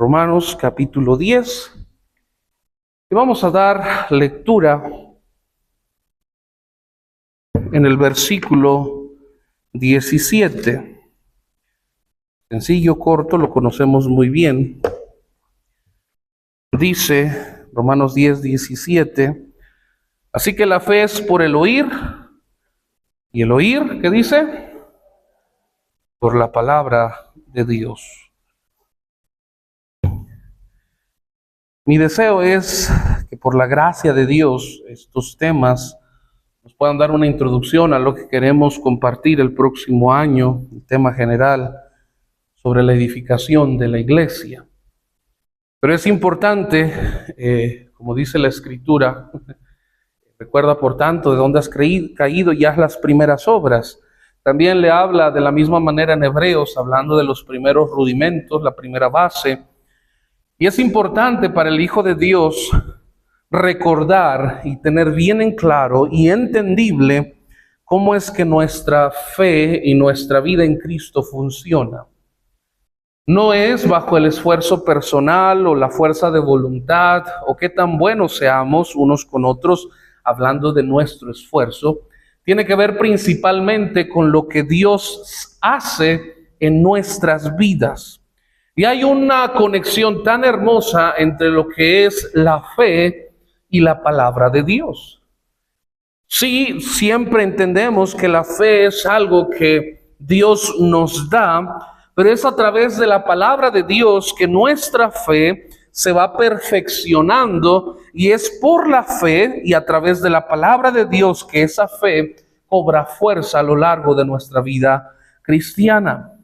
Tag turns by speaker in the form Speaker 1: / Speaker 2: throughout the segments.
Speaker 1: Romanos capítulo 10. Y vamos a dar lectura en el versículo 17. Sencillo, corto, lo conocemos muy bien. Dice Romanos 10, 17. Así que la fe es por el oír. ¿Y el oír, qué dice? Por la palabra de Dios. Mi deseo es que por la gracia de Dios estos temas nos puedan dar una introducción a lo que queremos compartir el próximo año, el tema general sobre la edificación de la iglesia. Pero es importante, como dice la Escritura, recuerda por tanto de dónde has caído y haz las primeras obras. También le habla de la misma manera en Hebreos, hablando de los primeros rudimentos, la primera base. Y es importante para el Hijo de Dios recordar y tener bien en claro y entendible cómo es que nuestra fe y nuestra vida en Cristo funciona. No es bajo el esfuerzo personal o la fuerza de voluntad o qué tan buenos seamos unos con otros, hablando de nuestro esfuerzo. Tiene que ver principalmente con lo que Dios hace en nuestras vidas. Y hay una conexión tan hermosa entre lo que es la fe y la palabra de Dios. Sí, siempre entendemos que la fe es algo que Dios nos da, pero es a través de la palabra de Dios que nuestra fe se va perfeccionando, y es por la fe y a través de la palabra de Dios que esa fe cobra fuerza a lo largo de nuestra vida cristiana.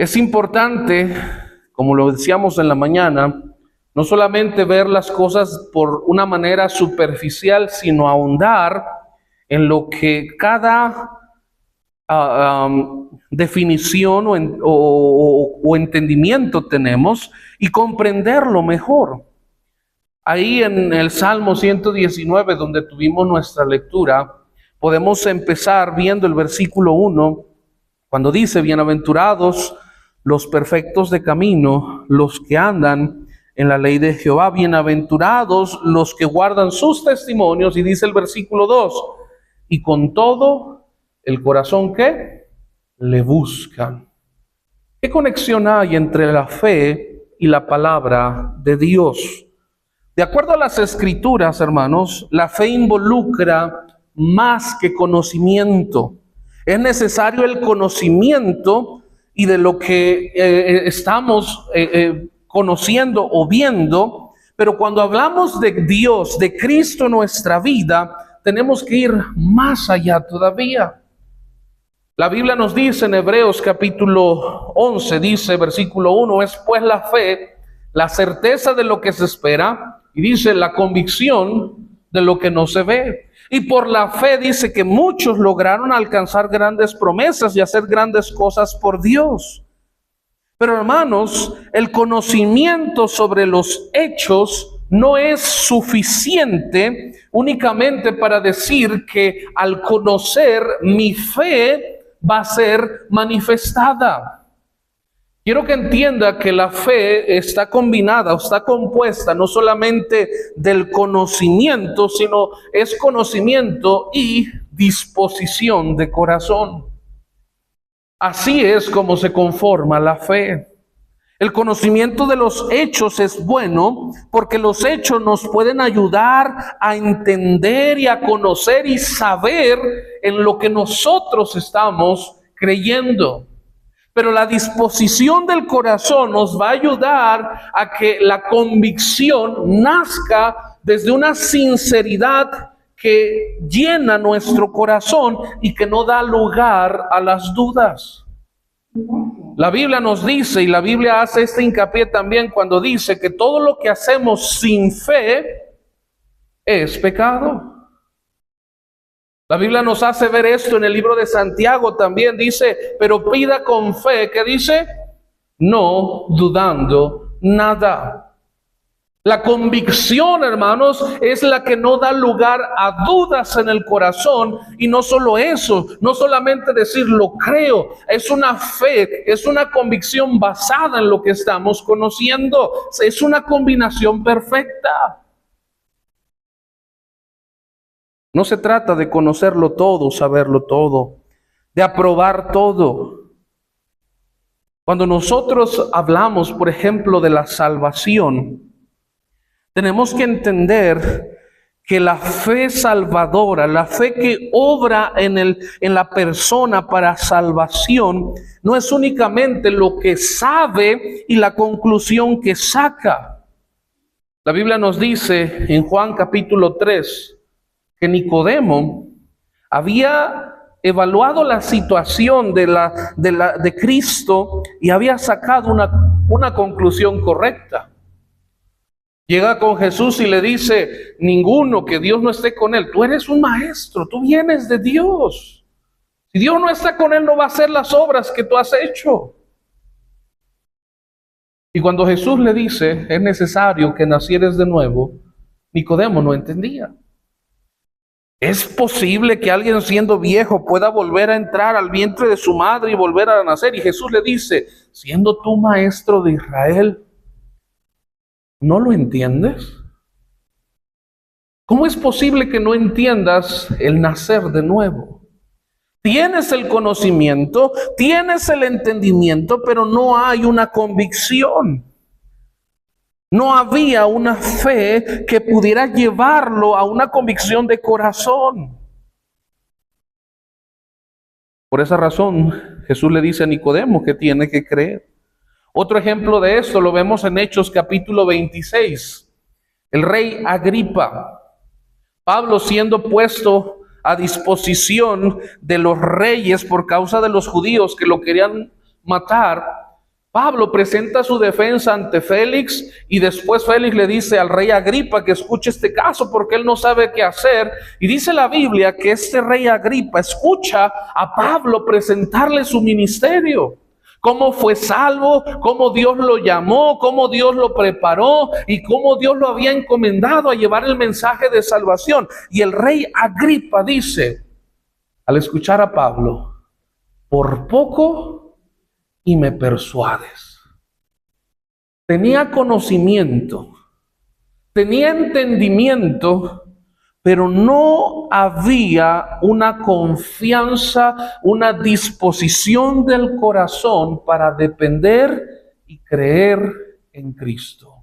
Speaker 1: Es importante, como lo decíamos en la mañana, no solamente ver las cosas por una manera superficial, sino ahondar en lo que cada definición o entendimiento tenemos y comprenderlo mejor. Ahí en el Salmo 119, donde tuvimos nuestra lectura, podemos empezar viendo el versículo 1, cuando dice: bienaventurados los perfectos de camino, los que andan en la ley de Jehová, bienaventurados los que guardan sus testimonios. Y dice el versículo 2, y con todo el corazón que le buscan. ¿Qué conexión hay entre la fe y la palabra de Dios? De acuerdo a las Escrituras, hermanos, la fe involucra más que conocimiento. Es necesario el conocimiento y de lo que estamos conociendo o viendo, pero cuando hablamos de Dios, de Cristo en nuestra vida, tenemos que ir más allá todavía. La Biblia nos dice en Hebreos capítulo 11, dice versículo 1, es pues la fe, la certeza de lo que se espera, y dice la convicción de lo que no se ve. Y por la fe dice que muchos lograron alcanzar grandes promesas y hacer grandes cosas por Dios. Pero hermanos, el conocimiento sobre los hechos no es suficiente únicamente para decir que al conocer mi fe va a ser manifestada. Quiero que entienda que la fe está combinada o está compuesta no solamente del conocimiento, sino es conocimiento y disposición de corazón. Así es como se conforma la fe. El conocimiento de los hechos es bueno porque los hechos nos pueden ayudar a entender y a conocer y saber en lo que nosotros estamos creyendo. Pero la disposición del corazón nos va a ayudar a que la convicción nazca desde una sinceridad que llena nuestro corazón y que no da lugar a las dudas. La Biblia nos dice, y la Biblia hace este hincapié también cuando dice que todo lo que hacemos sin fe es pecado. La Biblia nos hace ver esto en el libro de Santiago también. Dice, pero pida con fe, ¿qué dice? No dudando nada. La convicción, hermanos, es la que no da lugar a dudas en el corazón. Y no solo eso, no solamente decir lo creo, es una fe, es una convicción basada en lo que estamos conociendo. Es una combinación perfecta. No se trata de conocerlo todo, saberlo todo, de aprobar todo. Cuando nosotros hablamos, por ejemplo, de la salvación, tenemos que entender que la fe salvadora, la fe que obra en la persona para salvación, no es únicamente lo que sabe y la conclusión que saca. La Biblia nos dice en Juan capítulo 3 que Nicodemo había evaluado la situación de Cristo y había sacado una conclusión correcta. Llega con Jesús y le dice: ninguno que Dios no esté con él. Tú eres un maestro, tú vienes de Dios. Si Dios no está con él, no va a hacer las obras que tú has hecho. Y cuando Jesús le dice: es necesario que nacieres de nuevo, Nicodemo no entendía. ¿Es posible que alguien siendo viejo pueda volver a entrar al vientre de su madre y volver a nacer? Y Jesús le dice: siendo tú maestro de Israel, ¿no lo entiendes? ¿Cómo es posible que no entiendas el nacer de nuevo? Tienes el conocimiento, tienes el entendimiento, pero no hay una convicción. No había una fe que pudiera llevarlo a una convicción de corazón. Por esa razón, Jesús le dice a Nicodemo que tiene que creer. Otro ejemplo de esto lo vemos en Hechos capítulo 26. El rey Agripa, Pablo siendo puesto a disposición de los reyes por causa de los judíos que lo querían matar, Pablo presenta su defensa ante Félix y después Félix le dice al rey Agripa que escuche este caso porque él no sabe qué hacer. Y dice la Biblia que este rey Agripa escucha a Pablo presentarle su ministerio. Cómo fue salvo, cómo Dios lo llamó, cómo Dios lo preparó y cómo Dios lo había encomendado a llevar el mensaje de salvación. Y el rey Agripa dice, al escuchar a Pablo: por poco y me persuades. Tenía conocimiento, tenía entendimiento, pero no había una confianza, una disposición del corazón para depender y creer en Cristo.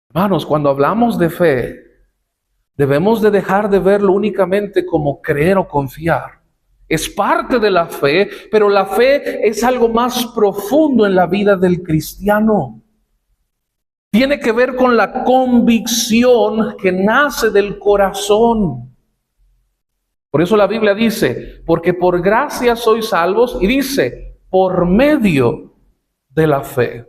Speaker 1: Hermanos, cuando hablamos de fe, debemos de dejar de verlo únicamente como creer o confiar. Es parte de la fe, pero la fe es algo más profundo en la vida del cristiano. Tiene que ver con la convicción que nace del corazón. Por eso la Biblia dice, porque por gracia sois salvos, y dice, por medio de la fe.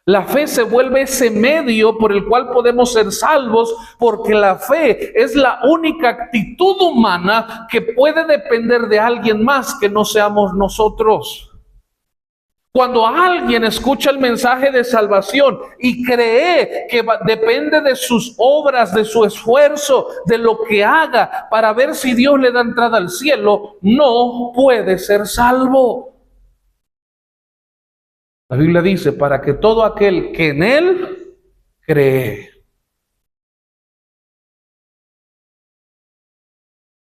Speaker 1: La fe se vuelve ese medio por el cual podemos ser salvos, porque la fe es la única actitud humana que puede depender de alguien más que no seamos nosotros. Cuando alguien escucha el mensaje de salvación y cree que depende de sus obras, de su esfuerzo, de lo que haga para ver si Dios le da entrada al cielo, no puede ser salvo. La Biblia dice, para que todo aquel que en Él cree.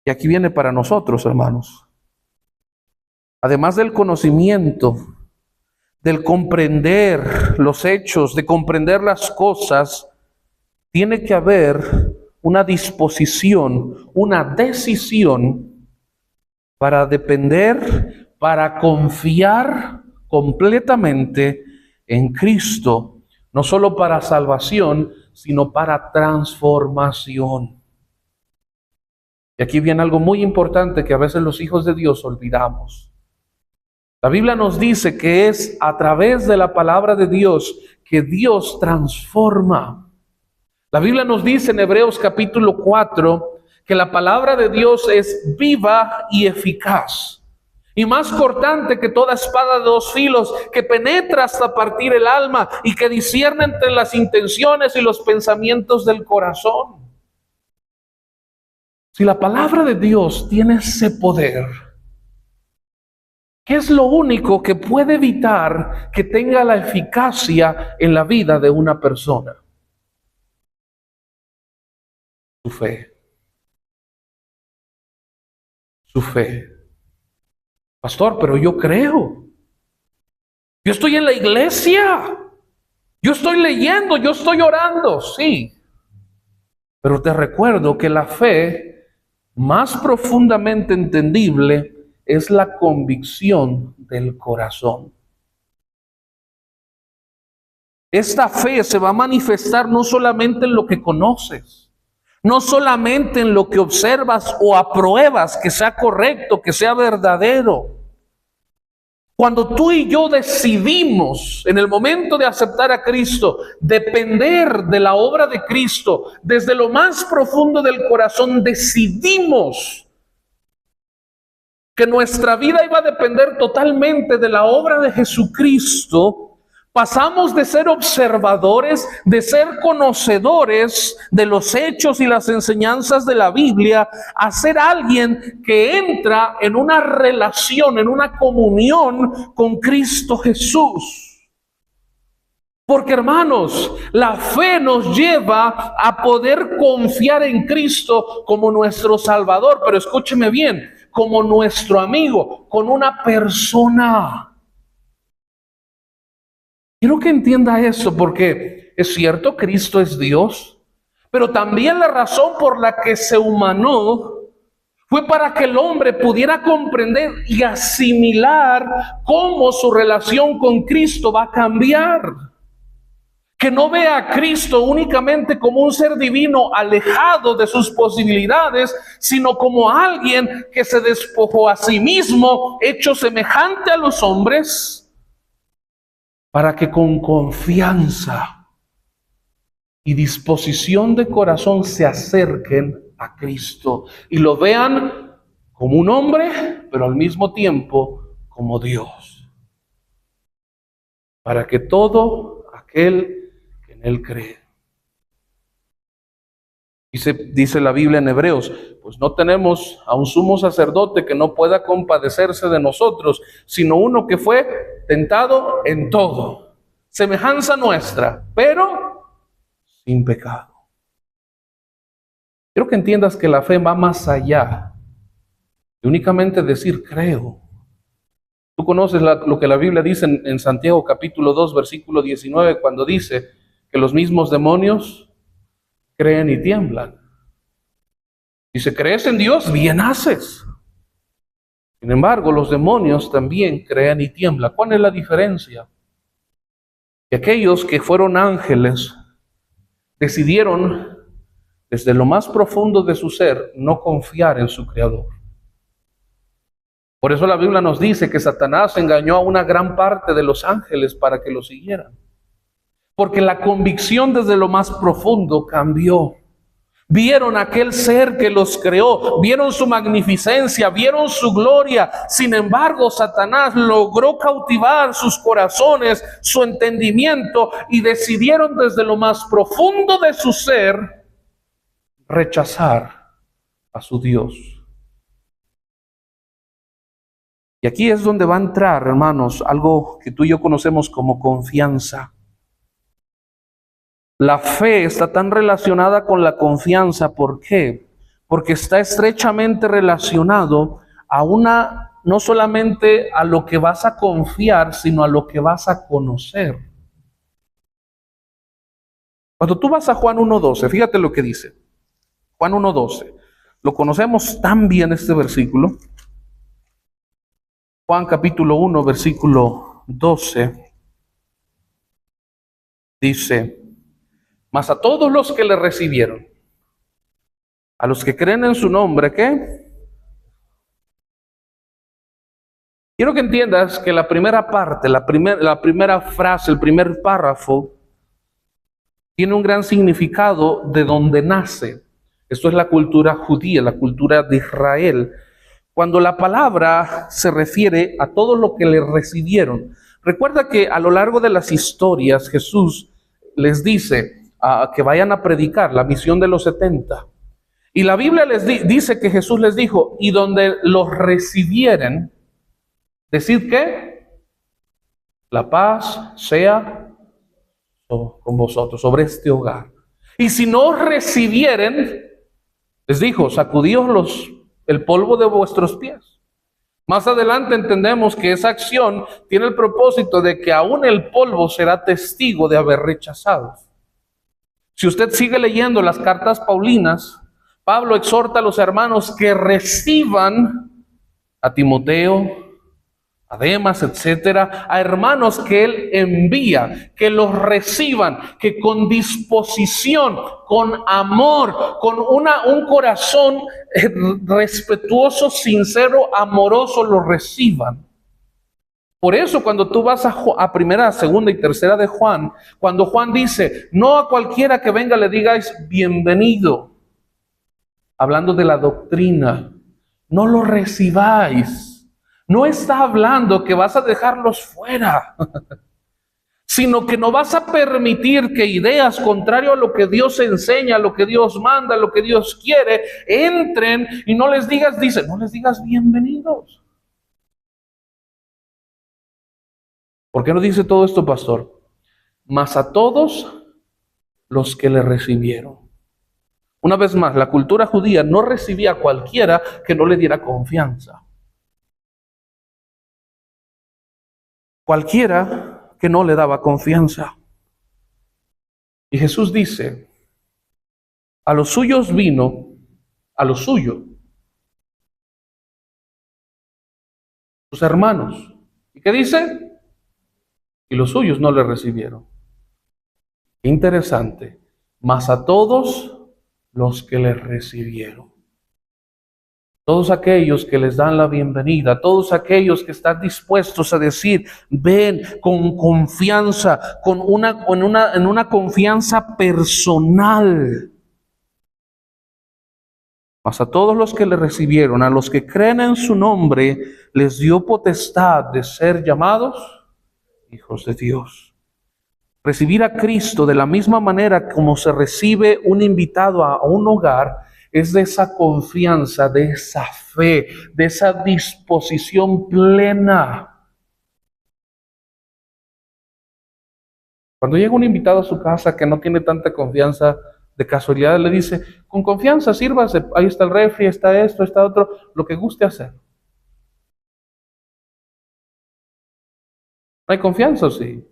Speaker 1: Y aquí viene para nosotros, hermanos. Además del conocimiento, del comprender los hechos, de comprender las cosas, tiene que haber una disposición, una decisión para depender, para confiar completamente en Cristo, no solo para salvación, sino para transformación. Y aquí viene algo muy importante que a veces los hijos de Dios olvidamos. La Biblia nos dice que es a través de la palabra de Dios que Dios transforma. La Biblia nos dice en Hebreos capítulo 4 que la palabra de Dios es viva y eficaz. y más cortante que toda espada de dos filos, que penetra hasta partir el alma y que discierne entre las intenciones y los pensamientos del corazón. Si la palabra de Dios tiene ese poder, ¿qué es lo único que puede evitar que tenga la eficacia en la vida de una persona? Su fe. Su fe. Pastor, pero yo creo. Yo estoy en la iglesia. Yo estoy leyendo, yo estoy orando. Sí. Pero te recuerdo que la fe más profundamente entendible es la convicción del corazón. Esta fe se va a manifestar no solamente en lo que conoces, no solamente en lo que observas o apruebas que sea correcto, que sea verdadero. Cuando tú y yo decidimos, en el momento de aceptar a Cristo, depender de la obra de Cristo, desde lo más profundo del corazón, decidimos que nuestra vida iba a depender totalmente de la obra de Jesucristo. Pasamos de ser observadores, de ser conocedores de los hechos y las enseñanzas de la Biblia, a ser alguien que entra en una relación, en una comunión con Cristo Jesús. Porque, hermanos, la fe nos lleva a poder confiar en Cristo como nuestro Salvador, pero escúcheme bien, como nuestro amigo, con una persona. Quiero que entienda eso, porque es cierto, Cristo es Dios, pero también la razón por la que se humanó fue para que el hombre pudiera comprender y asimilar cómo su relación con Cristo va a cambiar. Que no vea a Cristo únicamente como un ser divino alejado de sus posibilidades, sino como alguien que se despojó a sí mismo, hecho semejante a los hombres, para que con confianza y disposición de corazón se acerquen a Cristo y lo vean como un hombre, pero al mismo tiempo como Dios. Para que todo aquel que en Él cree. Dice la Biblia en Hebreos, pues no tenemos a un sumo sacerdote que no pueda compadecerse de nosotros, sino uno que fue tentado en todo, semejanza nuestra, pero sin pecado. Quiero que entiendas que la fe va más allá de únicamente decir creo. Tú conoces lo que la Biblia dice en Santiago capítulo 2, versículo 19, cuando dice que los mismos demonios creen y tiemblan. Dice, ¿crees en Dios? Bien haces. Sin embargo, los demonios también creen y tiemblan. ¿Cuál es la diferencia? Que aquellos que fueron ángeles decidieron desde lo más profundo de su ser no confiar en su Creador. Por eso la Biblia nos dice que Satanás engañó a una gran parte de los ángeles para que lo siguieran. Porque la convicción desde lo más profundo cambió. Vieron aquel ser que los creó, vieron su magnificencia, vieron su gloria. Sin embargo, Satanás logró cautivar sus corazones, su entendimiento, y decidieron desde lo más profundo de su ser rechazar a su Dios. Y aquí es donde va a entrar, hermanos, algo que tú y yo conocemos como confianza. La fe está tan relacionada con la confianza. ¿Por qué? Porque está estrechamente relacionado a no solamente a lo que vas a confiar, sino a lo que vas a conocer. Cuando tú vas a Juan 1:12, fíjate lo que dice. Juan 1:12. Lo conocemos tan bien este versículo. Juan capítulo 1, versículo 12. Dice, mas a todos los que le recibieron, a los que creen en su nombre, ¿qué? Quiero que entiendas que la primera parte, la primera frase, el primer párrafo, tiene un gran significado de donde nace. Esto es la cultura judía, la cultura de Israel. cuando la palabra se refiere a todo lo que le recibieron. Recuerda que a lo largo de las historias Jesús les dice que vayan a predicar la misión de los 70. Y la Biblia les dice que Jesús les dijo, y donde los recibieren, decid que la paz sea con vosotros, sobre este hogar. Y si no recibieren, les dijo, sacudíos el polvo de vuestros pies. Más adelante entendemos que esa acción tiene el propósito de que aún el polvo será testigo de haber rechazado. Si usted sigue leyendo las cartas paulinas, Pablo exhorta a los hermanos que reciban a Timoteo, a Demas, etcétera, a hermanos que él envía, que los reciban, que con disposición, con amor, con un corazón respetuoso, sincero, amoroso, los reciban. Por eso cuando tú vas a primera, segunda y tercera de Juan, cuando Juan dice, no a cualquiera que venga le digáis bienvenido, hablando de la doctrina, no lo recibáis. No está hablando que vas a dejarlos fuera, sino que no vas a permitir que ideas contrarias a lo que Dios enseña, a lo que Dios manda, a lo que Dios quiere, entren y no les digas, no les digas bienvenidos. ¿Por qué no dice todo esto, pastor? Mas a todos los que le recibieron. Una vez más, la cultura judía no recibía a cualquiera que no le diera confianza. Cualquiera que no le daba confianza. Y Jesús dice, a los suyos vino, a los suyos, sus hermanos. ¿Y qué dice? Y los suyos no le recibieron. Interesante. Mas a todos los que le recibieron. Todos aquellos que les dan la bienvenida, todos aquellos que están dispuestos a decir, ven con confianza, en una confianza personal. Mas a todos los que le recibieron, a los que creen en su nombre, les dio potestad de ser llamados hijos de Dios. Recibir a Cristo de la misma manera como se recibe un invitado a un hogar, es de esa confianza, de esa fe, de esa disposición plena. Cuando llega un invitado a su casa que no tiene tanta confianza, de casualidad le dice, con confianza sírvase, ahí está el refri, está esto, está otro, lo que guste hacer. ¿No hay confianza o sí?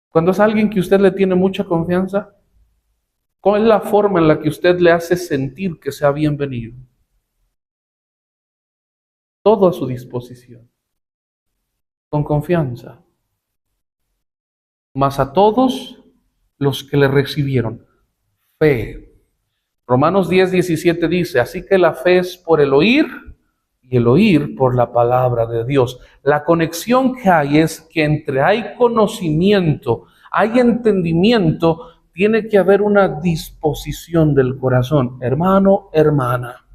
Speaker 1: Cuando es alguien que usted le tiene mucha confianza, ¿cuál es la forma en la que usted le hace sentir que sea bienvenido? Todo a su disposición. Con confianza. Mas a todos los que le recibieron, fe. Romanos 10:17 dice, así que la fe es por el oír y el oír por la palabra de Dios. La conexión que hay es que entre hay conocimiento, hay entendimiento, tiene que haber una disposición del corazón. Hermano, hermana,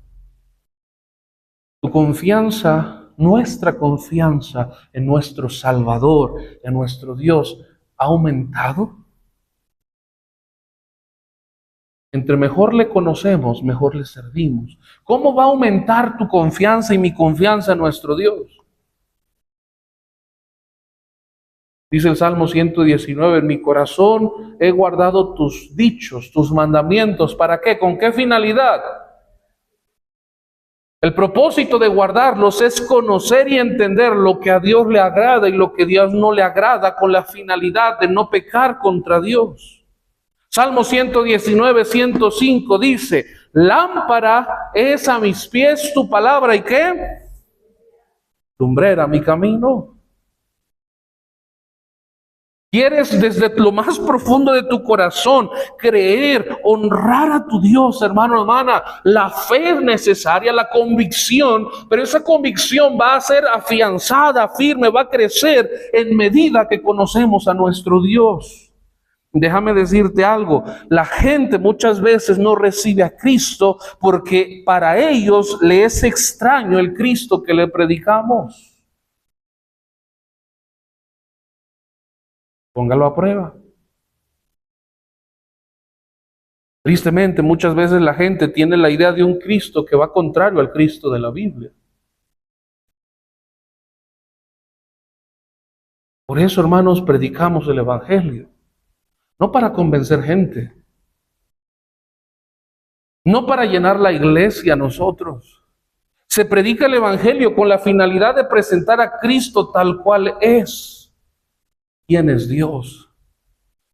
Speaker 1: tu confianza, nuestra confianza en nuestro Salvador, en nuestro Dios, ¿ha aumentado? Entre mejor le conocemos, mejor le servimos. ¿Cómo va a aumentar tu confianza y mi confianza en nuestro Dios? Dice el Salmo 119, en mi corazón he guardado tus dichos, tus mandamientos. ¿Para qué? ¿Con qué finalidad? El propósito de guardarlos es conocer y entender lo que a Dios le agrada y lo que a Dios no le agrada, con la finalidad de no pecar contra Dios. Salmo 119, 105 dice, lámpara es a mis pies tu palabra, ¿y qué? Lumbrera mi camino. ¿Quieres desde lo más profundo de tu corazón creer, honrar a tu Dios, hermano, hermana? La fe es necesaria, la convicción, pero esa convicción va a ser afianzada, firme, va a crecer en medida que conocemos a nuestro Dios. Déjame decirte algo, la gente muchas veces no recibe a Cristo porque para ellos le es extraño el Cristo que le predicamos. Póngalo a prueba. Tristemente, muchas veces la gente tiene la idea de un Cristo que va contrario al Cristo de la Biblia. Por eso, hermanos, predicamos el Evangelio, no para convencer gente, no para llenar la iglesia a nosotros. Se predica el Evangelio con la finalidad de presentar a Cristo tal cual es. ¿Quién es Dios?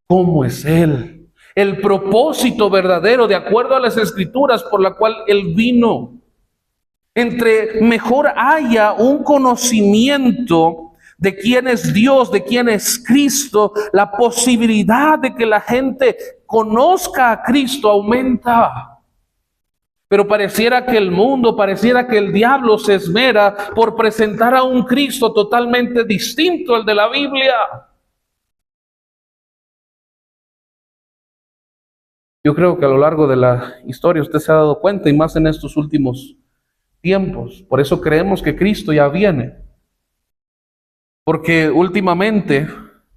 Speaker 1: ¿Cómo es Él? El propósito verdadero, de acuerdo a las Escrituras, por la cual Él vino. Entre mejor haya un conocimiento de quién es Dios, de quién es Cristo, la posibilidad de que la gente conozca a Cristo aumenta. Pero pareciera que el mundo, pareciera que el diablo se esmera por presentar a un Cristo totalmente distinto al de la Biblia. Yo creo que a lo largo de la historia usted se ha dado cuenta, y más en estos últimos tiempos. Por eso creemos que Cristo ya viene. Porque últimamente,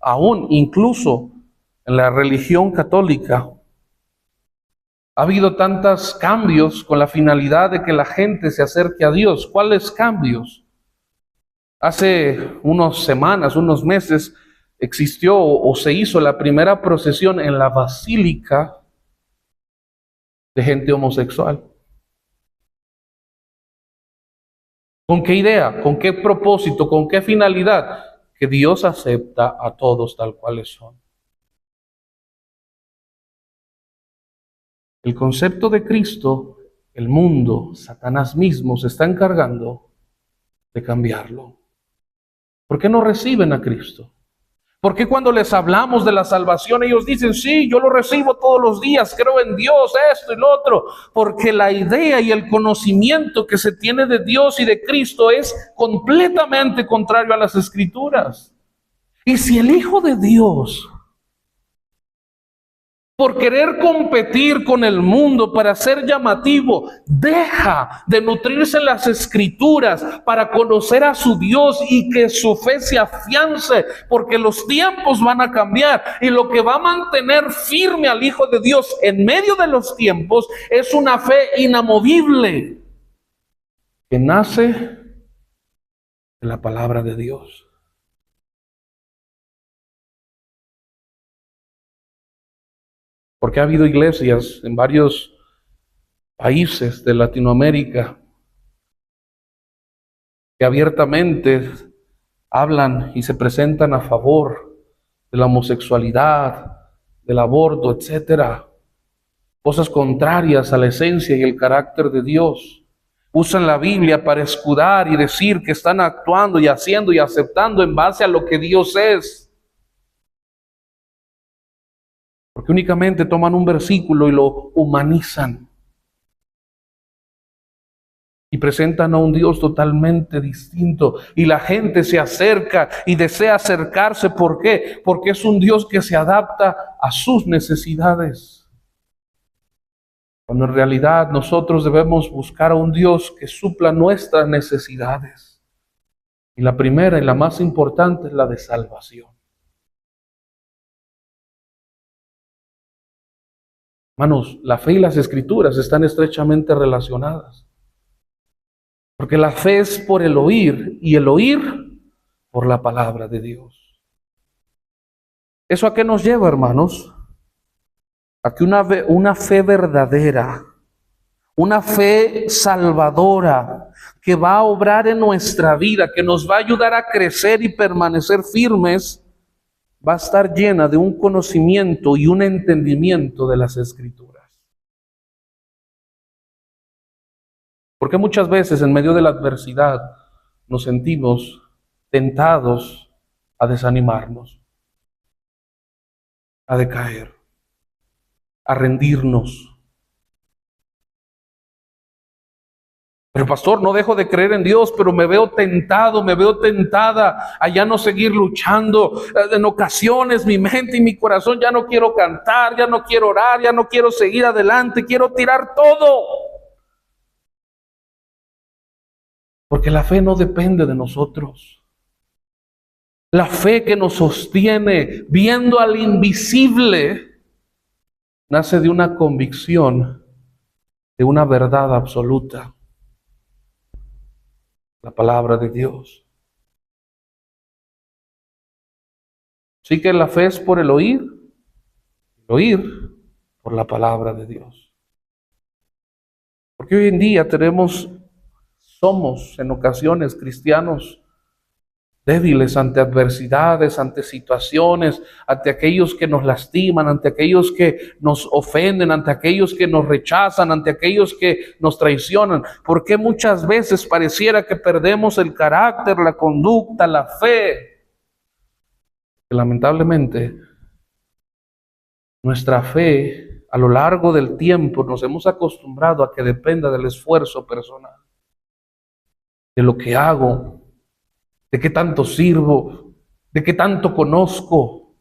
Speaker 1: aún incluso en la religión católica, ha habido tantos cambios con la finalidad de que la gente se acerque a Dios. ¿Cuáles cambios? Hace unas semanas, unos meses, existió o se hizo la primera procesión en la basílica de gente homosexual. ¿Con qué idea? ¿Con qué propósito? ¿Con qué finalidad? Que Dios acepta a todos tal cuales son. El concepto de Cristo, el mundo, Satanás mismo se está encargando de cambiarlo. ¿Por qué no reciben a Cristo? ¿Por qué cuando les hablamos de la salvación ellos dicen, sí, yo lo recibo todos los días, creo en Dios, esto y lo otro? Porque la idea y el conocimiento que se tiene de Dios y de Cristo es completamente contrario a las Escrituras. Y si el Hijo de Dios, por querer competir con el mundo para ser llamativo, deja de nutrirse en las Escrituras para conocer a su Dios y que su fe se afiance, porque los tiempos van a cambiar y lo que va a mantener firme al Hijo de Dios en medio de los tiempos es una fe inamovible que nace de la palabra de Dios. Porque ha habido iglesias en varios países de Latinoamérica que abiertamente hablan y se presentan a favor de la homosexualidad, del aborto, etcétera. Cosas contrarias a la esencia y el carácter de Dios. Usan la Biblia para escudar y decir que están actuando y haciendo y aceptando en base a lo que Dios es. Porque únicamente toman un versículo y lo humanizan. Y presentan a un Dios totalmente distinto. Y la gente se acerca y desea acercarse. ¿Por qué? Porque es un Dios que se adapta a sus necesidades. Cuando en realidad nosotros debemos buscar a un Dios que supla nuestras necesidades. Y la primera y la más importante es la de salvación. Hermanos, la fe y las Escrituras están estrechamente relacionadas. Porque la fe es por el oír y el oír por la palabra de Dios. ¿Eso a qué nos lleva, hermanos? A que una fe verdadera, una fe salvadora, que va a obrar en nuestra vida, que nos va a ayudar a crecer y permanecer firmes, va a estar llena de un conocimiento y un entendimiento de las Escrituras. Porque muchas veces en medio de la adversidad nos sentimos tentados a desanimarnos, a decaer, a rendirnos. Pero pastor, no dejo de creer en Dios, pero me veo tentado, me veo tentada a ya no seguir luchando. En ocasiones mi mente y mi corazón ya no quiero cantar, ya no quiero orar, ya no quiero seguir adelante, quiero tirar todo. Porque la fe no depende de nosotros. La fe que nos sostiene viendo al invisible nace de una convicción, de una verdad absoluta. La palabra de Dios. Así que la fe es por el oír por la palabra de Dios. Porque hoy en día somos en ocasiones cristianos débiles ante adversidades, ante situaciones, ante aquellos que nos lastiman, ante aquellos que nos ofenden, ante aquellos que nos rechazan, ante aquellos que nos traicionan. Porque muchas veces pareciera que perdemos el carácter, la conducta, la fe. Lamentablemente, nuestra fe a lo largo del tiempo nos hemos acostumbrado a que dependa del esfuerzo personal, de lo que hago, de qué tanto sirvo, de qué tanto conozco,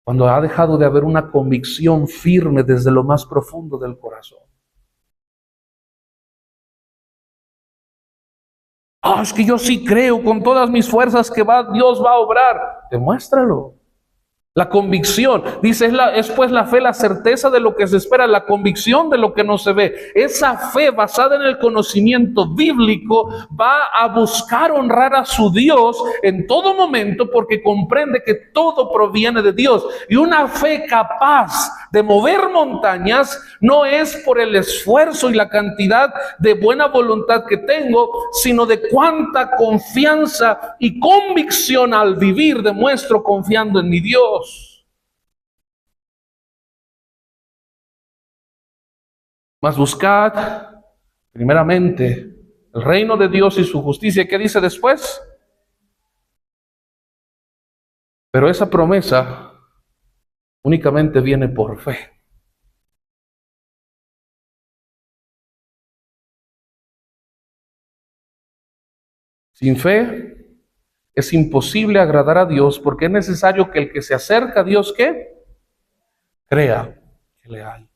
Speaker 1: cuando ha dejado de haber una convicción firme desde lo más profundo del corazón. Es que yo sí creo con todas mis fuerzas que Dios va a obrar. Demuéstralo. La convicción, dice, es pues la fe, la certeza de lo que se espera, la convicción de lo que no se ve. Esa fe basada en el conocimiento bíblico va a buscar honrar a su Dios en todo momento porque comprende que todo proviene de Dios. Y una fe capaz de mover montañas no es por el esfuerzo y la cantidad de buena voluntad que tengo, sino de cuánta confianza y convicción al vivir demuestro confiando en mi Dios. Mas buscad primeramente el reino de Dios y su justicia. ¿Qué dice después? Pero esa promesa únicamente viene por fe. Sin fe es imposible agradar a Dios, porque es necesario que el que se acerca a Dios, ¿qué? Crea que le hay.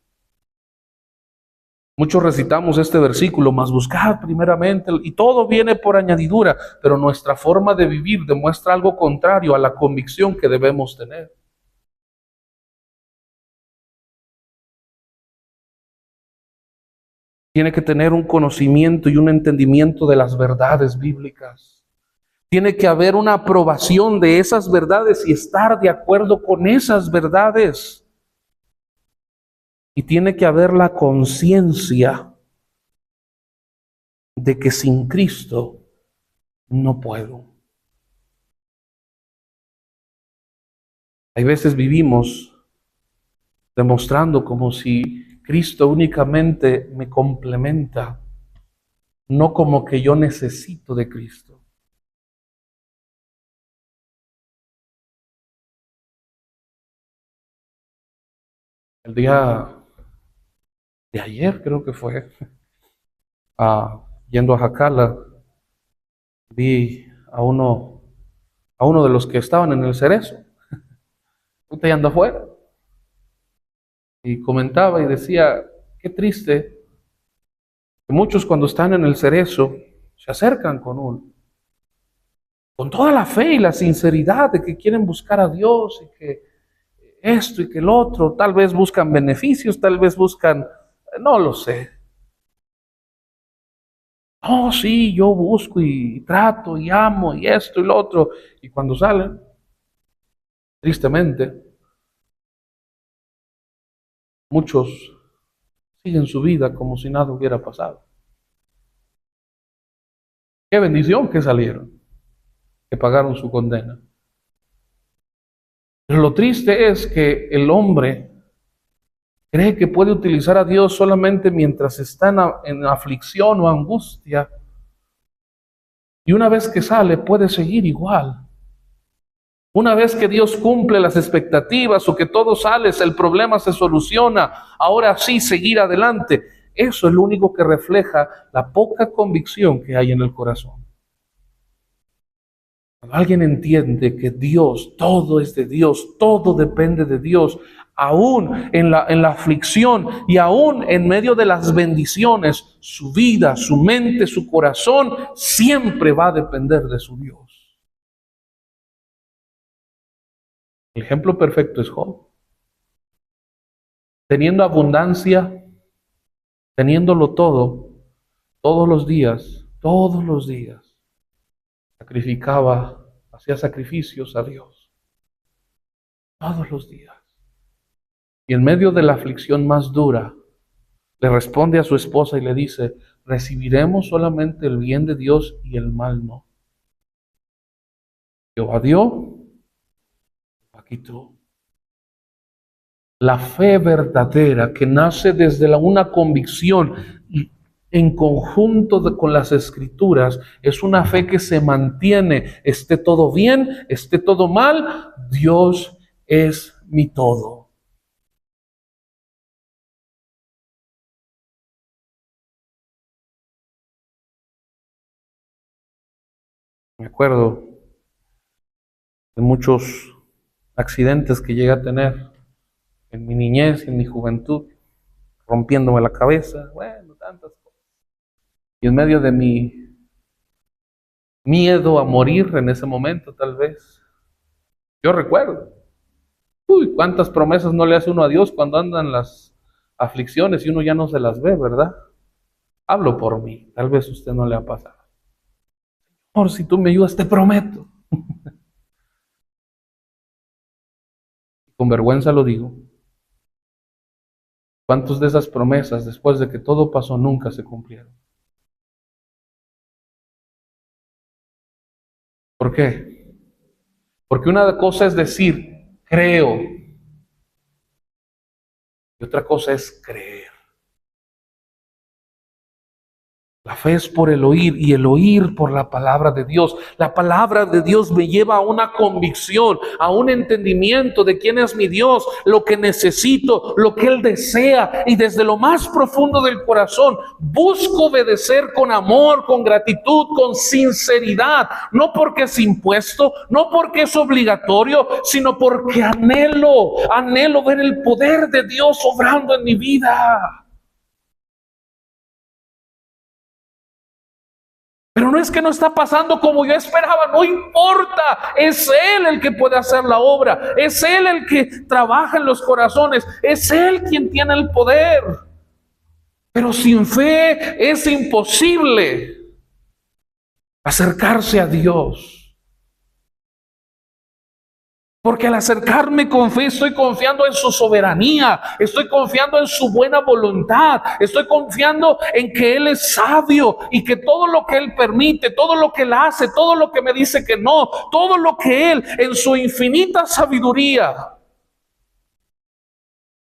Speaker 1: Muchos recitamos este versículo, mas buscad primeramente, y todo viene por añadidura, pero nuestra forma de vivir demuestra algo contrario a la convicción que debemos tener. Tiene que tener un conocimiento y un entendimiento de las verdades bíblicas. Tiene que haber una aprobación de esas verdades y estar de acuerdo con esas verdades. Y tiene que haber la conciencia de que sin Cristo no puedo. Hay veces vivimos demostrando como si Cristo únicamente me complementa, no como que yo necesito de Cristo. El día de ayer creo que fue, yendo a Jacala, vi a uno de los que estaban en el cerezo. Usted anda afuera. Y comentaba y decía, qué triste, que muchos cuando están en el cerezo se acercan con toda la fe y la sinceridad de que quieren buscar a Dios y que esto y que el otro, tal vez buscan beneficios, tal vez buscan, no lo sé. Oh, sí, yo busco y trato y amo y esto y lo otro. Y cuando salen, tristemente, muchos siguen su vida como si nada hubiera pasado. Qué bendición que salieron, que pagaron su condena. Pero lo triste es que el hombre cree que puede utilizar a Dios solamente mientras está en aflicción o angustia. Y una vez que sale puede seguir igual. Una vez que Dios cumple las expectativas o que todo sale, el problema se soluciona, ahora sí seguir adelante. Eso es lo único que refleja la poca convicción que hay en el corazón. Cuando alguien entiende que Dios, todo es de Dios, todo depende de Dios, aún en la aflicción y aún en medio de las bendiciones, su vida, su mente, su corazón siempre va a depender de su Dios. El ejemplo perfecto es Job. Teniendo abundancia, teniéndolo todo, todos los días, sacrificaba, hacía sacrificios a Dios. Todos los días. Y en medio de la aflicción más dura, le responde a su esposa y le dice, recibiremos solamente el bien de Dios y el mal no. Jehová dio, Jehová quitó. La fe verdadera que nace desde una convicción y en conjunto con las Escrituras es una fe que se mantiene, esté todo bien, esté todo mal, Dios es mi todo. Me acuerdo de muchos accidentes que llegué a tener en mi niñez, en mi juventud, rompiéndome la cabeza, bueno, tantas cosas. Y en medio de mi miedo a morir en ese momento, tal vez, yo recuerdo, cuántas promesas no le hace uno a Dios cuando andan las aflicciones y uno ya no se las ve, ¿verdad? Hablo por mí, tal vez a usted no le ha pasado. Por si tú me ayudas, te prometo. Con vergüenza lo digo. ¿Cuántas de esas promesas, después de que todo pasó, nunca se cumplieron? ¿Por qué? Porque una cosa es decir, creo, y otra cosa es creer. La fe es por el oír y el oír por la palabra de Dios. La palabra de Dios me lleva a una convicción, a un entendimiento de quién es mi Dios, lo que necesito, lo que Él desea. Y desde lo más profundo del corazón busco obedecer con amor, con gratitud, con sinceridad. No porque es impuesto, no porque es obligatorio, sino porque anhelo ver el poder de Dios obrando en mi vida. Pero no es que no está pasando como yo esperaba, no importa, es Él el que puede hacer la obra, es Él el que trabaja en los corazones, es Él quien tiene el poder. Pero sin fe es imposible acercarse a Dios. Porque al acercarme con fe estoy confiando en su soberanía, estoy confiando en su buena voluntad, estoy confiando en que Él es sabio y que todo lo que Él permite, todo lo que Él hace, todo lo que me dice que no, todo lo que Él en su infinita sabiduría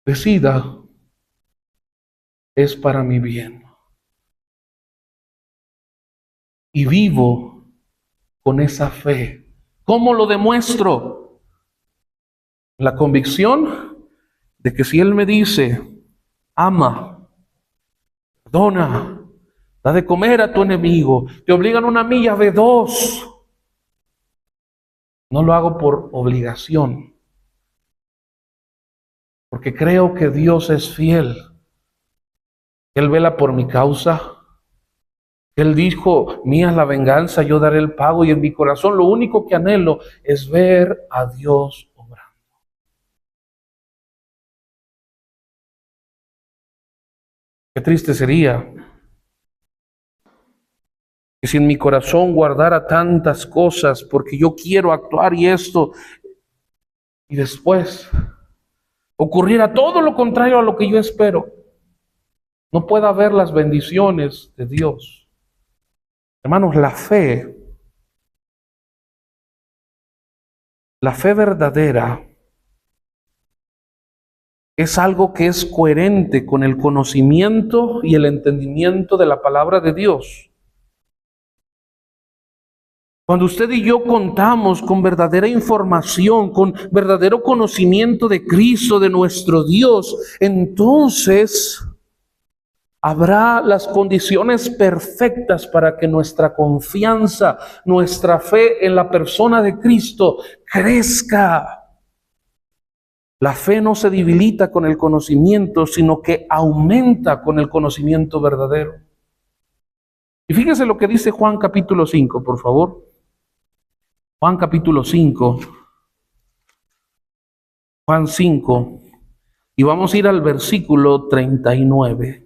Speaker 1: decida es para mi bien. Y vivo con esa fe. ¿Cómo lo demuestro? La convicción de que si Él me dice, ama, perdona, da de comer a tu enemigo, te obligan una milla, ve dos. No lo hago por obligación, porque creo que Dios es fiel. Él vela por mi causa. Él dijo, mía es la venganza, yo daré el pago. Y en mi corazón lo único que anhelo es ver a Dios obrando. Qué triste sería que si en mi corazón guardara tantas cosas porque yo quiero actuar y esto, y después ocurriera todo lo contrario a lo que yo espero, no pueda ver las bendiciones de Dios. Hermanos, la fe verdadera es algo que es coherente con el conocimiento y el entendimiento de la palabra de Dios. Cuando usted y yo contamos con verdadera información, con verdadero conocimiento de Cristo, de nuestro Dios, entonces habrá las condiciones perfectas para que nuestra confianza, nuestra fe en la persona de Cristo crezca. La fe no se debilita con el conocimiento, sino que aumenta con el conocimiento verdadero. Y fíjese lo que dice Juan capítulo 5, por favor. Juan capítulo 5. Juan 5. Y vamos a ir al versículo 39.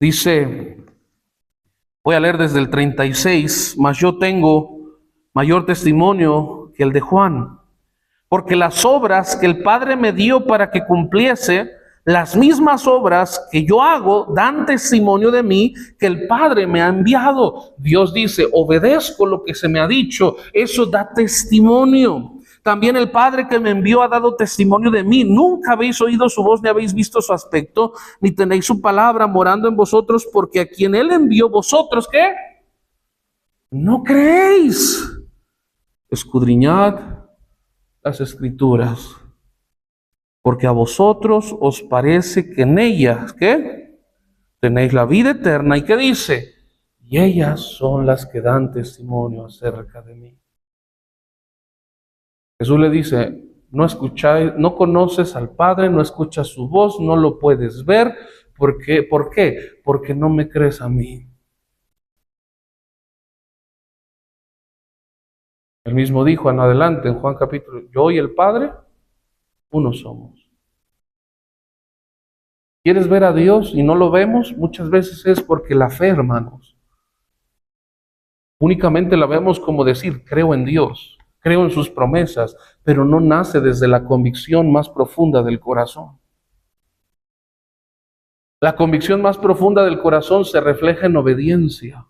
Speaker 1: Dice, voy a leer desde el 36, mas yo tengo mayor testimonio que el de Juan, porque las obras que el Padre me dio para que cumpliese, las mismas obras que yo hago, dan testimonio de mí que el Padre me ha enviado. Dios dice, obedezco lo que se me ha dicho, eso da testimonio. También el Padre que me envió ha dado testimonio de mí. Nunca habéis oído su voz, ni habéis visto su aspecto, ni tenéis su palabra morando en vosotros, porque a quien Él envió, vosotros, ¿qué? No creéis. Escudriñad las Escrituras, porque a vosotros os parece que en ellas, ¿qué? Tenéis la vida eterna. ¿Y qué dice? Y ellas son las que dan testimonio acerca de mí. Jesús le dice, no escucháis, no conoces al Padre, no escuchas su voz, no lo puedes ver. ¿Por qué? ¿Por qué? Porque no me crees a mí. Él mismo dijo en adelante en Juan capítulo, yo y el Padre, uno somos. ¿Quieres ver a Dios y no lo vemos? Muchas veces es porque la fe, hermanos, únicamente la vemos como decir, creo en Dios, creo en sus promesas, pero no nace desde la convicción más profunda del corazón. La convicción más profunda del corazón se refleja en obediencia,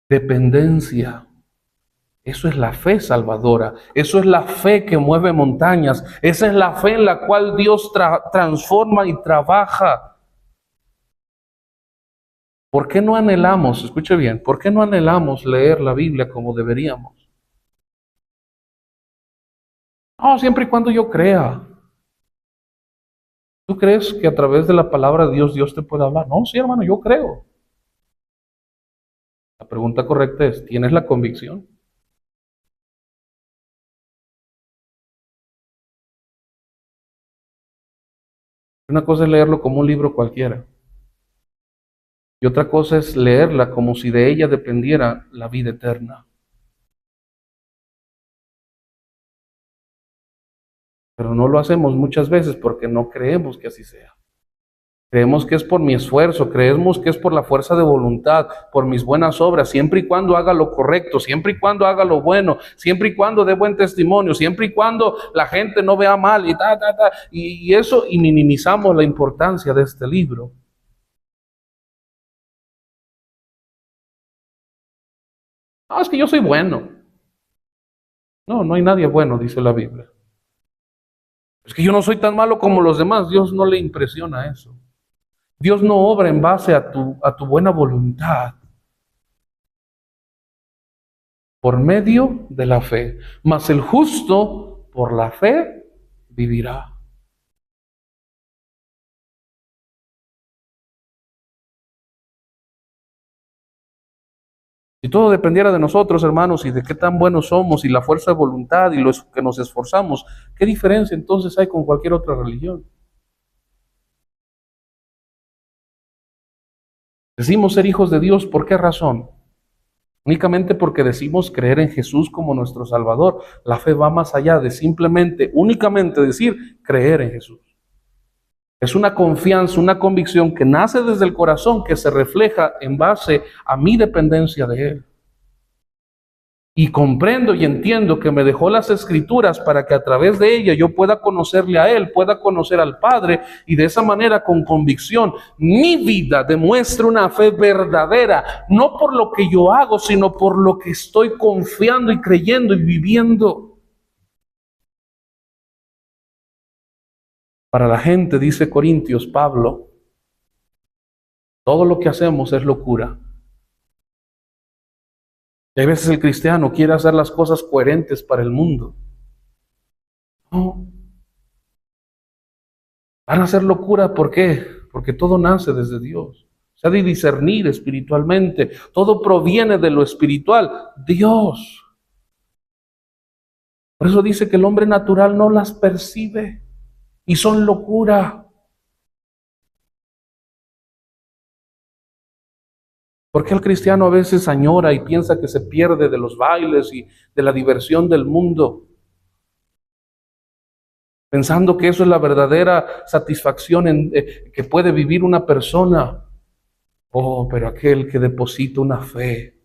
Speaker 1: dependencia. Eso es la fe salvadora. Eso es la fe que mueve montañas. Esa es la fe en la cual Dios transforma y trabaja. ¿Por qué no anhelamos, escuche bien, por qué no anhelamos leer la Biblia como deberíamos? No, siempre y cuando yo crea. ¿Tú crees que a través de la palabra de Dios, Dios te puede hablar? No, sí, hermano, yo creo. La pregunta correcta es, ¿tienes la convicción? Una cosa es leerlo como un libro cualquiera. Y otra cosa es leerla como si de ella dependiera la vida eterna. Pero no lo hacemos muchas veces porque no creemos que así sea. Creemos que es por mi esfuerzo, creemos que es por la fuerza de voluntad, por mis buenas obras, siempre y cuando haga lo correcto, siempre y cuando haga lo bueno, siempre y cuando dé buen testimonio, siempre y cuando la gente no vea mal y eso, y minimizamos la importancia de este libro. No, es que yo soy bueno. No, no hay nadie bueno, dice la Biblia. Es que yo no soy tan malo como los demás. Dios no le impresiona eso. Dios no obra en base a tu buena voluntad. Por medio de la fe. Mas el justo por la fe vivirá. Si todo dependiera de nosotros, hermanos, y de qué tan buenos somos, y la fuerza de voluntad, y los que nos esforzamos, ¿qué diferencia entonces hay con cualquier otra religión? Decimos ser hijos de Dios, ¿por qué razón? Únicamente porque decimos creer en Jesús como nuestro Salvador. La fe va más allá de simplemente, únicamente decir creer en Jesús. Es una confianza, una convicción que nace desde el corazón, que se refleja en base a mi dependencia de Él. Y comprendo y entiendo que me dejó las Escrituras para que a través de ella yo pueda conocerle a Él, pueda conocer al Padre, y de esa manera con convicción mi vida demuestra una fe verdadera, no por lo que yo hago, sino por lo que estoy confiando y creyendo y viviendo. Para la gente, dice Corintios Pablo, todo lo que hacemos es locura. Y a veces el cristiano quiere hacer las cosas coherentes para el mundo. No. Van a ser locura, ¿por qué? Porque todo nace desde Dios. Se ha de discernir espiritualmente. Todo proviene de lo espiritual, Dios. Por eso dice que el hombre natural no las percibe y son locura. Porque el cristiano a veces añora y piensa que se pierde de los bailes y de la diversión del mundo, pensando que eso es la verdadera satisfacción que puede vivir una persona? Oh, pero aquel que deposita una fe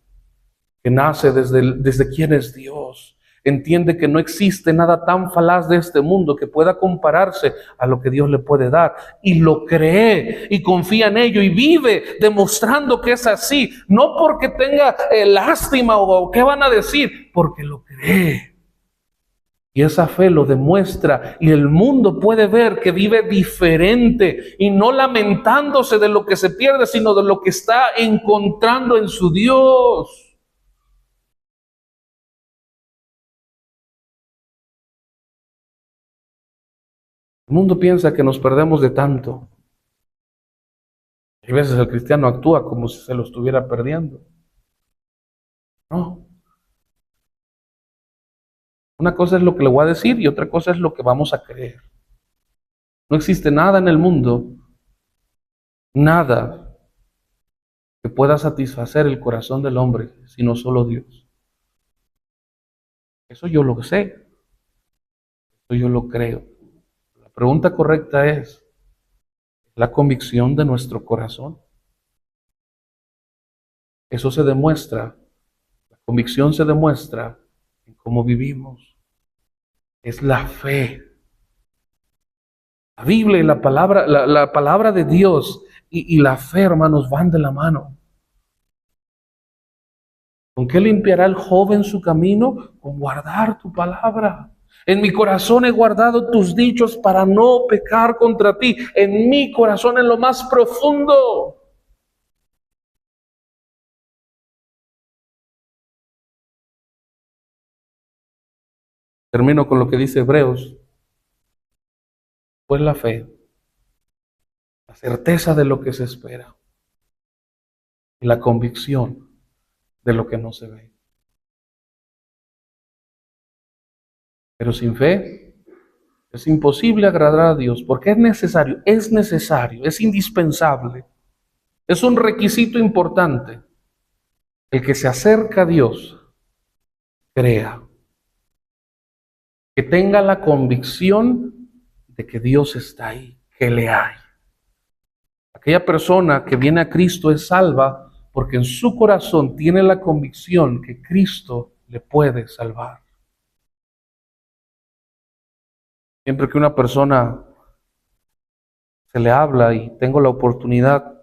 Speaker 1: que nace desde quién es Dios, entiende que no existe nada tan falaz de este mundo que pueda compararse a lo que Dios le puede dar, y lo cree y confía en ello y vive demostrando que es así, no porque tenga lástima o qué van a decir, porque lo cree. Y esa fe lo demuestra y el mundo puede ver que vive diferente y no lamentándose de lo que se pierde, sino de lo que está encontrando en su Dios. El mundo piensa que nos perdemos de tanto. Y a veces el cristiano actúa como si se lo estuviera perdiendo. No. Una cosa es lo que le voy a decir y otra cosa es lo que vamos a creer. No existe nada en el mundo, nada que pueda satisfacer el corazón del hombre, sino solo Dios. Eso yo lo sé, eso yo lo creo. La pregunta correcta es, ¿la convicción de nuestro corazón? Eso se demuestra, la convicción se demuestra en cómo vivimos. Es la fe. La Biblia y la palabra de Dios y la fe, hermanos, van de la mano. ¿Con qué limpiará el joven su camino? Con guardar tu palabra. En mi corazón he guardado tus dichos para no pecar contra ti. En mi corazón, en lo más profundo. Termino con lo que dice Hebreos. Pues la fe, la certeza de lo que se espera y la convicción de lo que no se ve. Pero sin fe es imposible agradar a Dios, porque es necesario, es indispensable, es un requisito importante. El que se acerca a Dios, crea, que tenga la convicción de que Dios está ahí, que le hay. Aquella persona que viene a Cristo es salva porque en su corazón tiene la convicción que Cristo le puede salvar. Siempre que una persona se le habla y tengo la oportunidad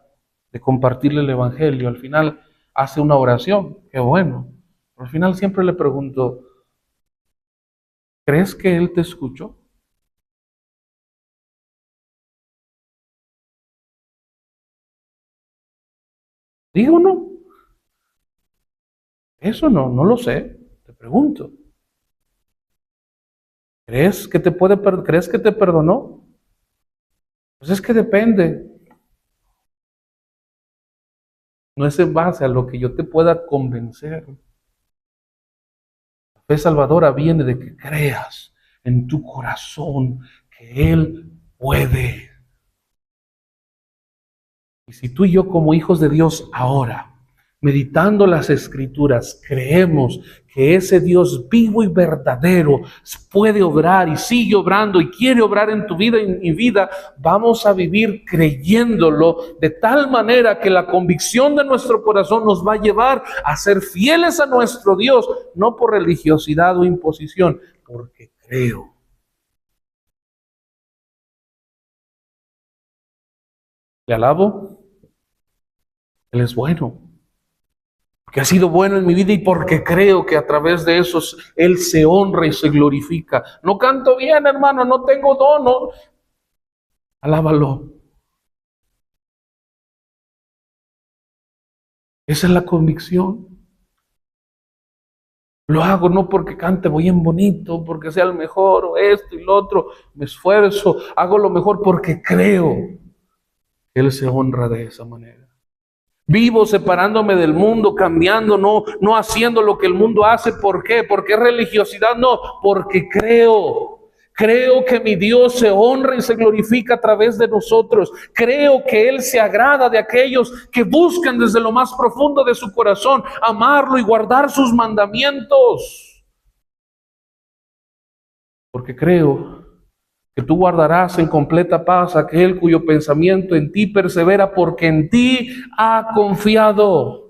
Speaker 1: de compartirle el Evangelio, al final hace una oración, qué bueno. Pero al final siempre le pregunto, ¿crees que Él te escuchó? Digo, no, eso no lo sé, te pregunto. ¿Crees que te perdonó? Pues es que depende, no es en base a lo que yo te pueda convencer. La fe salvadora viene de que creas en tu corazón que Él puede. Y si tú y yo como hijos de Dios ahora, meditando las Escrituras, creemos que ese Dios vivo y verdadero puede obrar y sigue obrando y quiere obrar en tu vida y en mi vida, vamos a vivir creyéndolo de tal manera que la convicción de nuestro corazón nos va a llevar a ser fieles a nuestro Dios, no por religiosidad o imposición, porque creo. Le alabo, Él es bueno. Porque ha sido bueno en mi vida y porque creo que a través de eso Él se honra y se glorifica. No canto bien, hermano, no tengo don, no. Alábalo. Esa es la convicción. Lo hago no porque cante bien bonito, porque sea el mejor o esto y lo otro. Me esfuerzo, hago lo mejor porque creo que Él se honra de esa manera. Vivo separándome del mundo, cambiando, no haciendo lo que el mundo hace. ¿Por qué? ¿Porque es religiosidad? No, porque creo. Creo que mi Dios se honra y se glorifica a través de nosotros. Creo que Él se agrada de aquellos que buscan desde lo más profundo de su corazón amarlo y guardar sus mandamientos. Porque creo que tú guardarás en completa paz a aquel cuyo pensamiento en ti persevera, porque en ti ha confiado.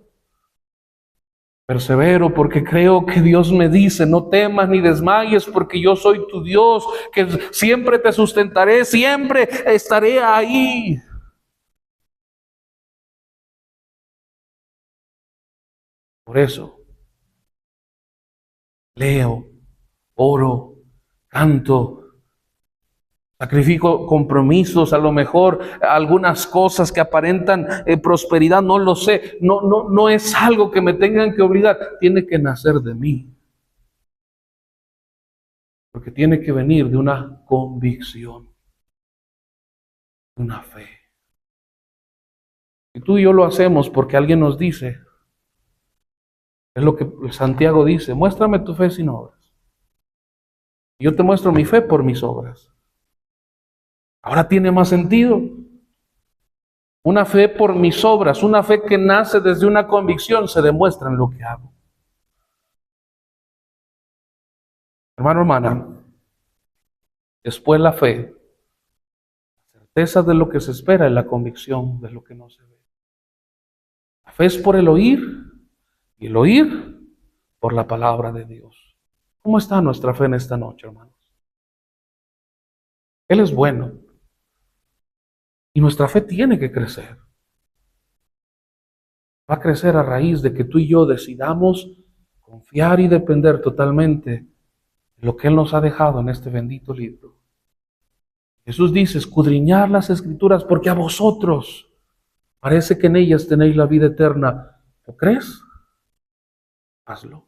Speaker 1: Persevero porque creo que Dios me dice, no temas ni desmayes, porque yo soy tu Dios, que siempre te sustentaré, siempre estaré ahí. Por eso, leo, oro, canto, sacrifico compromisos, a lo mejor algunas cosas que aparentan prosperidad, no lo sé, no es algo que me tengan que obligar, tiene que nacer de mí. Porque tiene que venir de una convicción, de una fe. Y tú y yo lo hacemos porque alguien nos dice, es lo que Santiago dice, muéstrame tu fe sin obras. Y yo te muestro mi fe por mis obras. Ahora tiene más sentido. Una fe por mis obras, una fe que nace desde una convicción, se demuestra en lo que hago. Hermano, hermana, después la fe, la certeza de lo que se espera es la convicción de lo que no se ve. La fe es por el oír y el oír por la palabra de Dios. ¿Cómo está nuestra fe en esta noche, hermanos? Él es bueno y nuestra fe tiene que crecer. Va a crecer a raíz de que tú y yo decidamos confiar y depender totalmente de lo que Él nos ha dejado en este bendito libro. Jesús dice, escudriñar las Escrituras porque a vosotros parece que en ellas tenéis la vida eterna. ¿Lo crees? Hazlo.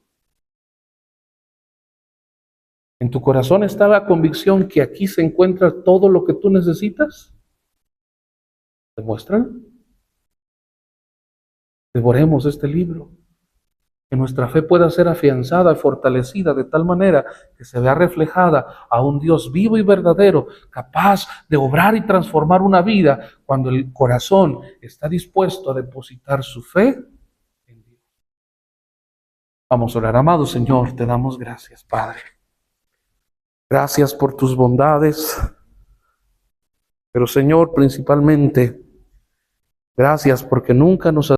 Speaker 1: ¿En tu corazón está la convicción que aquí se encuentra todo lo que tú necesitas? ¿Demuéstralo? Devoremos este libro. Que nuestra fe pueda ser afianzada y fortalecida de tal manera que se vea reflejada a un Dios vivo y verdadero, capaz de obrar y transformar una vida cuando el corazón está dispuesto a depositar su fe en Dios. Vamos a orar. Amado Señor, te damos gracias, Padre. Gracias por tus bondades, pero Señor, principalmente, gracias porque nunca nos has